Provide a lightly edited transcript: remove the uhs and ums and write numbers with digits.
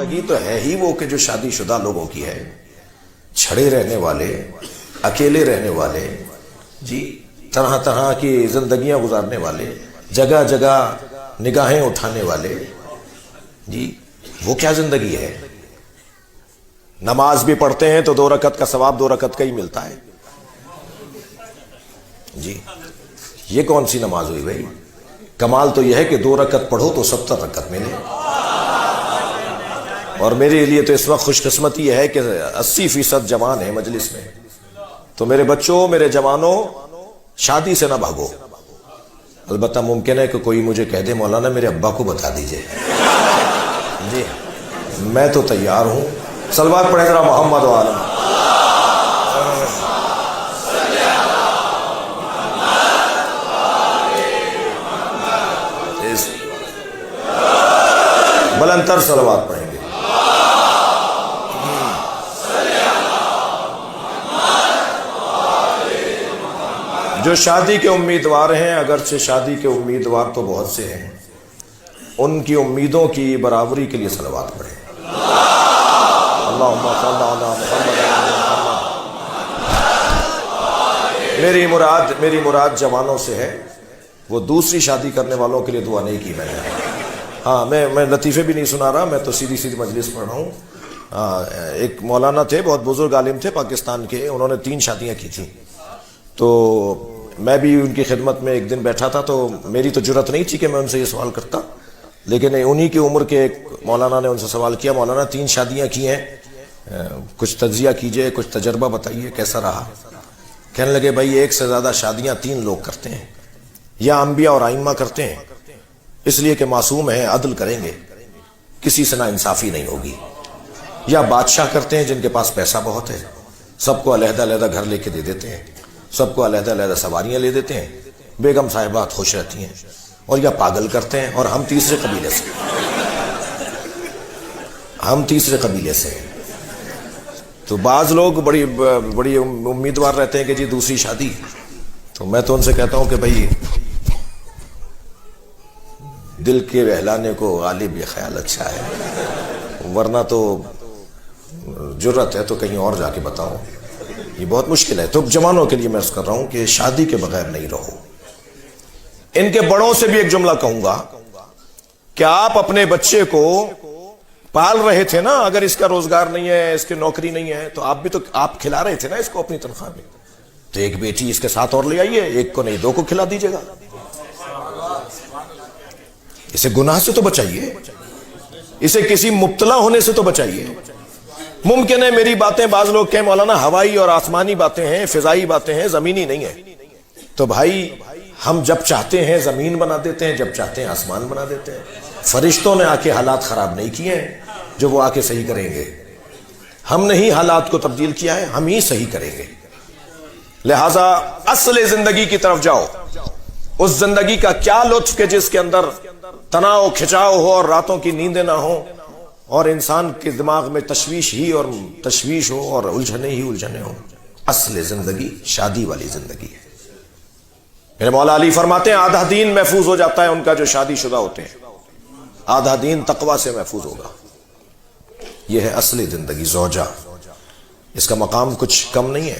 زندگی تو ہے ہی وہ کہ جو شادی شدہ لوگوں کی ہے، چھڑے رہنے والے، اکیلے رہنے والے، جی طرح طرح کی زندگیاں گزارنے والے، جگہ جگہ نگاہیں اٹھانے والے، جی وہ کیا زندگی ہے؟ نماز بھی پڑھتے ہیں تو 2 رکعت کا ثواب 2 رکعت کا ہی ملتا ہے، جی یہ کون سی نماز ہوئی بھائی؟ کمال تو یہ ہے کہ 2 رکعت پڑھو تو 70 رکعت ملے۔ اور میرے لیے تو اس وقت خوش قسمتی ہے کہ 80% جوان ہیں مجلس میں، تو میرے بچوں، میرے جوانوں، شادی سے نہ بھاگو۔ البتہ ممکن ہے کہ کوئی مجھے کہہ دے مولانا میرے ابا کو بتا دیجئے، جی میں تو تیار ہوں۔ صلوات پڑھیں ذرا محمد و آل بلند تر صلوات پڑھیں گے۔ جو شادی کے امیدوار ہیں، اگرچہ شادی کے امیدوار تو بہت سے ہیں، ان کی امیدوں کی برابری کے لیے صلوات پڑھیں۔ اللہم صل علی محمد۔ میری مراد جوانوں سے ہے، وہ دوسری شادی کرنے والوں کے لیے دعا نہیں کی میں نے۔ ہاں میں لطیفے بھی نہیں سنا رہا، میں تو سیدھی مجلس پڑھ رہا ہوں۔ ایک مولانا تھے، بہت بزرگ عالم تھے پاکستان کے، انہوں نے 3 شادیاں کی تھیں، تو میں بھی ان کی خدمت میں ایک دن بیٹھا تھا، تو میری تو جرت نہیں تھی کہ میں ان سے یہ سوال کرتا، لیکن انہی کی عمر کے ایک مولانا نے ان سے سوال کیا، مولانا 3 شادیاں کی ہیں، کچھ تجزیہ کیجئے، کچھ تجربہ بتائیے کیسا رہا؟ کہنے لگے بھائی 1 سے زیادہ شادیاں 3 لوگ کرتے ہیں، یا انبیاء اور ائمہ کرتے ہیں، اس لیے کہ معصوم ہیں، عدل کریں گے، کسی سے نا انصافی نہیں ہوگی، یا بادشاہ کرتے ہیں جن کے پاس پیسہ بہت ہے، سب کو علیحدہ علیحدہ گھر لے کے دے دیتے ہیں، سب کو علیحدہ علیحدہ سواریاں لے دیتے ہیں، بیگم صاحبات خوش رہتی ہیں، اور یا پاگل کرتے ہیں، اور ہم تیسرے قبیلے سے ہیں۔ تو بعض لوگ بڑی امیدوار رہتے ہیں کہ جی دوسری شادی، تو میں تو ان سے کہتا ہوں کہ بھائی دل کے بہلانے کو غالب یہ خیال اچھا ہے، ورنہ تو جرت ہے تو کہیں اور جا کے بتاؤ، یہ بہت مشکل ہے۔ تو جوانوں کے لیے میں عرض کر رہا ہوں کہ شادی کے بغیر نہیں رہو۔ ان کے بڑوں سے بھی ایک جملہ کہوں گا کہ آپ اپنے بچے کو پال رہے تھے نا، اگر اس کا روزگار نہیں ہے، اس کی نوکری نہیں ہے، تو آپ کھلا رہے تھے نا اس کو اپنی تنخواہ میں، تو ایک بیٹی اس کے ساتھ اور لے آئیے، 1 کو نہیں 2 کو کھلا دیجیے گا، اسے گناہ سے تو بچائیے، اسے کسی مبتلا ہونے سے تو بچائیے۔ ممکن ہے میری باتیں بعض لوگ کہیں مولانا ہوائی اور آسمانی باتیں ہیں، فضائی باتیں ہیں، زمینی نہیں ہیں، تو بھائی ہم جب چاہتے ہیں زمین بنا دیتے ہیں، جب چاہتے ہیں آسمان بنا دیتے ہیں۔ فرشتوں نے آ کے حالات خراب نہیں کیے ہیں جو وہ آ کے صحیح کریں گے، ہم نے ہی حالات کو تبدیل کیا ہے، ہم ہی صحیح کریں گے۔ لہٰذا اصل زندگی کی طرف جاؤ، اس زندگی کا کیا لطف کہ جس کے اندر تناؤ کھچاؤ ہو اور راتوں کی نیندیں نہ ہوں، اور انسان کے دماغ میں تشویش ہو اور الجھنے ہی الجھنے ہوں۔ اصل زندگی شادی والی زندگی ہے۔ میرے مولا علی فرماتے ہیں آدھا دین محفوظ ہو جاتا ہے ان کا جو شادی شدہ ہوتے ہیں، آدھا دین تقوی سے محفوظ ہوگا۔ یہ ہے اصل زندگی، زوجہ، اس کا مقام کچھ کم نہیں ہے۔